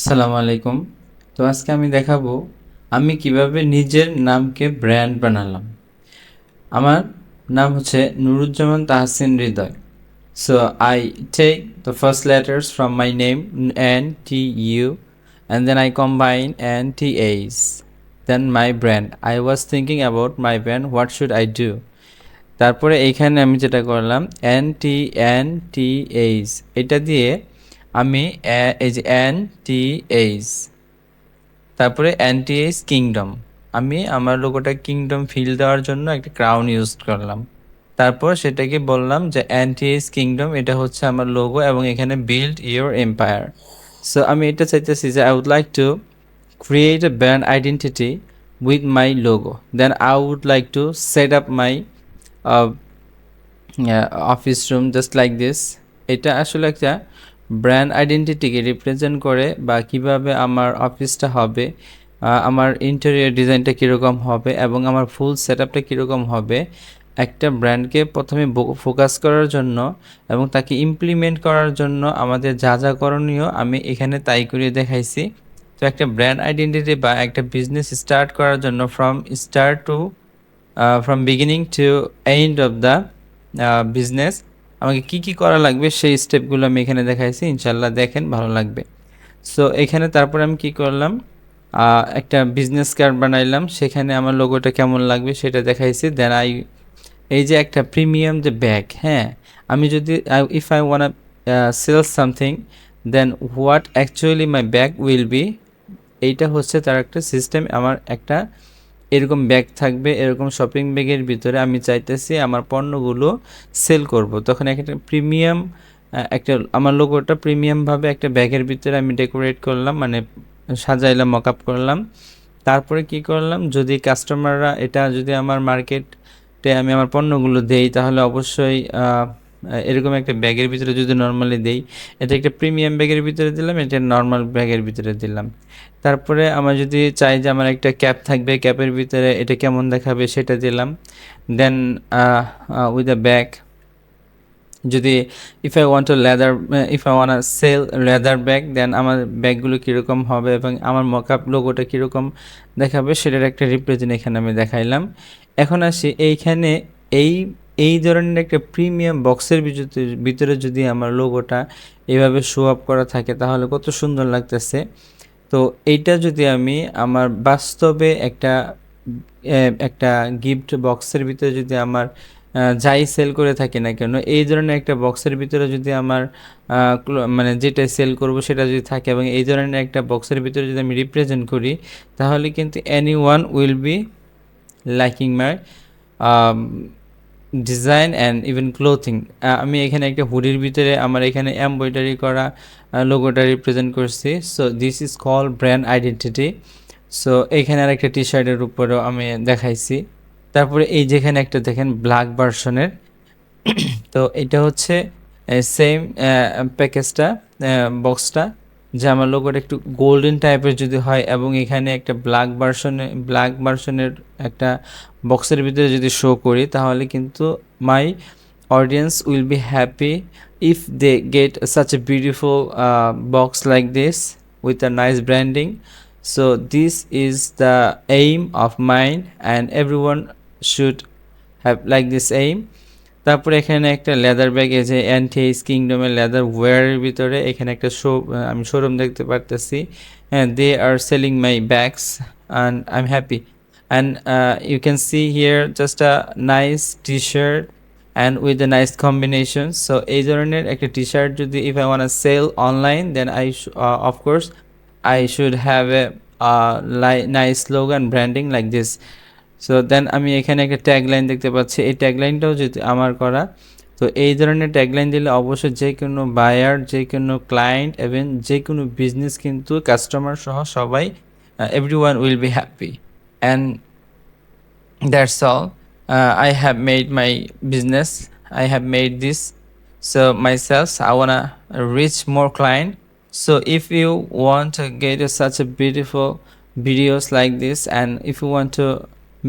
আসসালামু আলাইকুম। তো আজকে আমি দেখাবো আমি কিভাবে নিজের নামকে ব্র্যান্ড বানালাম। আমার নাম হচ্ছে নুরুজ্জামান তাহসিন হৃদয়। So I take the first letters from my name NTU and then I combine NTAs. Then my brand. I was thinking about my brand, what should I do? তারপরে এইখানে আমি যেটা করলাম NTNTAs এটা দিয়ে আমি এই যে NTAs তারপরে অ্যান্টিএস কিংডম আমি আমার লোগোটা কিংডম ফিল দেওয়ার জন্য একটা ক্রাউন ইউজ করলাম। তারপর সেটাকে বললাম যে অ্যান্টিএস কিংডম এটা হচ্ছে আমার লোগো এবং এখানে বিল্ড ইওর এম্পায়ার। সো আমি এটা চাইতেছি যে I would like to create a brand identity with my logo. Then I would like to set up my uh, office room just like this. এটা আসলে একটা ব্র্যান্ড আইডেন্টিটিকে রিপ্রেজেন্ট করে বা কিভাবে আমার অফিসটা হবে, আমার ইন্টেরিয়র ডিজাইনটা কীরকম হবে এবং আমার ফুল সেট আপটা কীরকম হবে। একটা ব্র্যান্ডকে প্রথমে ফোকাস করার জন্য এবং তাকে ইমপ্লিমেন্ট করার জন্য আমাদের যা যা করণীয় আমি এখানে তাই করে দেখাইছি। তো একটা ব্র্যান্ড আইডেন্টিটি বা একটা বিজনেস স্টার্ট করার জন্য from beginning to end of the business আমাকে কি কি করা লাগবে সেই স্টেপগুলো আমি এখানে দেখাইছি, ইনশাল্লাহ দেখেন ভালো লাগবে। সো এখানে তারপরে আমি কি করলাম, একটা বিজনেস কার্ড বানাইলাম, সেখানে আমার লোগোটা কেমন লাগবে সেটা দেখাইছি। দেন এই যে একটা প্রিমিয়াম যে ব্যাগ, হ্যাঁ আমি যদি if I want sell something then what actually my bag will be, এইটা হচ্ছে তার একটা সিস্টেম। আমার একটা এরকম ব্যাগ থাকবে, এরকম শপিং ব্যাগের ভিতরে আমি চাইতেছি আমার পণ্যগুলো সেল করব। তখন একটা প্রিমিয়াম একটা আমার লোগোটা প্রিমিয়ামভাবে একটা ব্যাগের ভিতরে আমি ডেকোরেট করলাম, মানে সাজাইলাম, মকআপ করলাম। তারপরে কি করলাম, যদি কাস্টমাররা এটা যদি আমার মার্কেটে আমি আমার পণ্যগুলো দেই তাহলে অবশ্যই এরকম একটা ব্যাগের ভিতরে যদি নর্মালি দেই, এটা একটা প্রিমিয়াম ব্যাগের ভিতরে দিলাম, এটা নর্মাল ব্যাগের ভিতরে দিলাম। তারপরে আমার যদি চাই যে আমার একটা ক্যাপ থাকবে, ক্যাপের ভিতরে এটা কেমন দেখাবে সেটা দিলাম। দেন উইথ আ ব্যাগ, যদি if I want sell leather bag then আমার ব্যাগগুলো কীরকম হবে এবং আমার মকআপ লোগোটা কীরকম দেখাবে সেটার একটা রিপ্রেজেন্ট এখানে আমি দেখাইলাম। এখন আসি এইখানে এই এই ধরনের একটা প্রিমিয়াম বক্সের ভিতরে যদি আমার লোগোটা এইভাবে শো আপ করা থাকে তাহলে কত সুন্দর লাগতেছে। তো এইটা যদি আমি আমার বাস্তবে একটা গিফট বক্সের ভিতরে যদি আমার যাই সেল করে থাকি না কেন, এই ধরনের একটা বক্সের ভিতরে যদি আমার মানে যেটা সেল করব সেটা যদি থাকে এবং এই ধরনের একটা বক্সের ভিতরে যদি আমি রিপ্রেজেন্ট করি তাহলে কিন্তু any one will be liking my design and even clothing. আমি এখানে একটা হুডির ভিতরে আমার এখানে এমব্রয়ডারি করা লোগোটা রিপ্রেজেন্ট করছি। So this is call brand identity. So এখানে আর একটা টি শার্টের উপরেও আমি দেখাইছি। তারপরে এই যেখানে একটা দেখেন ব্ল্যাক ভার্সনের, তো এটা হচ্ছে সেম প্যাকেজটা, বক্সটা, যে আমার লোগোটা একটু গোল্ডেন টাইপের যদি হয় এবং এখানে একটা ব্ল্যাক ভার্সনের একটা বক্সের ভিতরে যদি শো করি তাহলে কিন্তু my audience will be happy if they get such a beautiful box like this with a nice branding. So this is the aim of mind and everyone should have like this aim. তারপরে এখানে একটা leather bag, এই যে অ্যান্টিএস কিংডমের leather ওয়্যারের ভিতরে এখানে একটা আমি showroom দেখতে পারতেছি। হ্যাঁ, they are selling my bags and I am happy and you can see here just a nice T shirt and with a nice combination. So এই ধরনের একটা টি শার্ট যদি if I want sell online then of course I should have a nice slogan branding like this. So then আমি এখানে একটা tagline দেখতে পাচ্ছি, এই ট্যাগলাইনটাও যদি আমার করা। তো এই ধরনের ট্যাগলাইন দিলে অবশ্যই যে কোনো বায়ার, যে কোনো ক্লায়েন্ট এবং যে কোনো বিজনেস কিন্তু কাস্টমার সহ সবাই everyone will be happy. And that's all. I have made my business, I have made this so myself, I wanna reach more client. So if you want to get such a beautiful videos like this and if you want to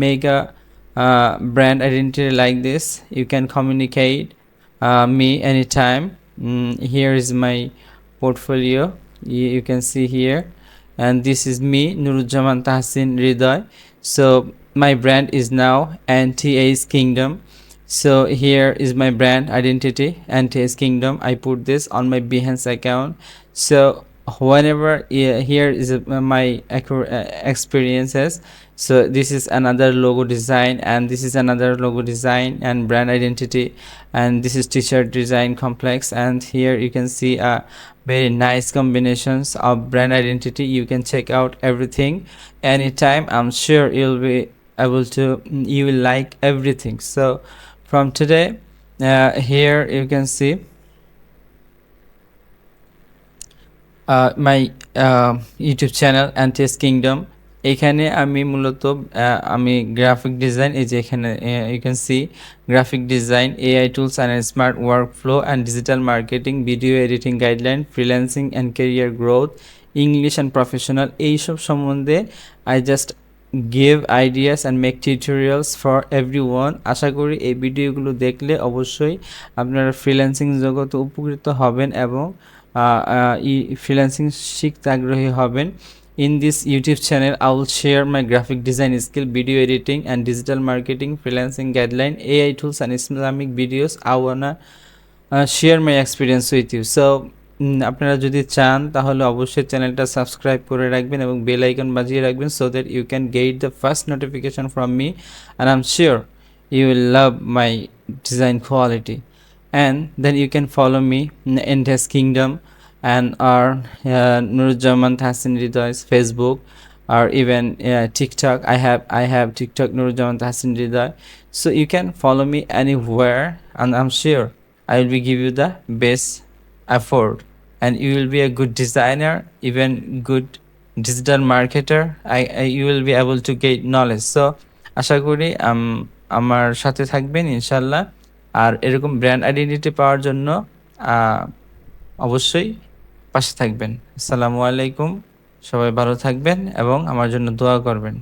make a brand identity like this, you can communicate me anytime. Here is my portfolio. you can see here, and this is me, Nurujjaman Tahsin Hridoy. So my brand is now NTA's Kingdom. So here is my brand identity, NTA's Kingdom. I put this on my Behance account. So whenever here is my experiences. So this is another logo design, and this is another logo design and brand identity, and this is t-shirt design complex, and here you can see very nice combinations of brand identity. You can check out everything anytime. I'm sure you'll be able to, you will like everything. So from today, here you can see my YouTube channel Antis kingdom. এখানে আমি মূলত আমি graphic design, এই যে এখানে you can see graphic design, AI tools and smart workflow and digital marketing, video editing guideline, freelancing and career growth, English and professional, এইসব সম্বন্ধে I just give ideas and make tutorials for everyone. আশা করি এই ভিডিওগুলো দেখলে অবশ্যই আপনারা freelancing জগতে উপকৃত হবেন এবং freelancing শিখতে আগ্রহী হবেন। In this YouTube channel, I will share my graphic design skill, video editing and digital marketing, freelancing guideline, AI tools and Islamic videos. I wanna share my experience with you. So আপনারা যদি চান তাহলে অবশ্যই চ্যানেলটা subscribe করে রাখবেন এবং bell icon বাজিয়ে রাখবেন, so that you can get the first notification from me, and I'm sure you will love my design quality. And then you can follow me in NTA's Kingdom and our Nurujjaman Tahsin Hridoy's Facebook, or even TikTok. I have TikTok Nurujjaman Tahsin Hridoy. So you can follow me anywhere, and I'm sure I will be give you the best effort, and you will be a good designer, even good digital marketer. You will be able to get knowledge. So আশা করি আমার সাথে থাকবেন ইনশাল্লাহ। আর এরকম brand identity পাওয়ার জন্য অবশ্যই পাশে থাকবেন। আসসালামু আলাইকুম, সবাই ভালো থাকবেন এবং আমার জন্য দোয়া করবেন।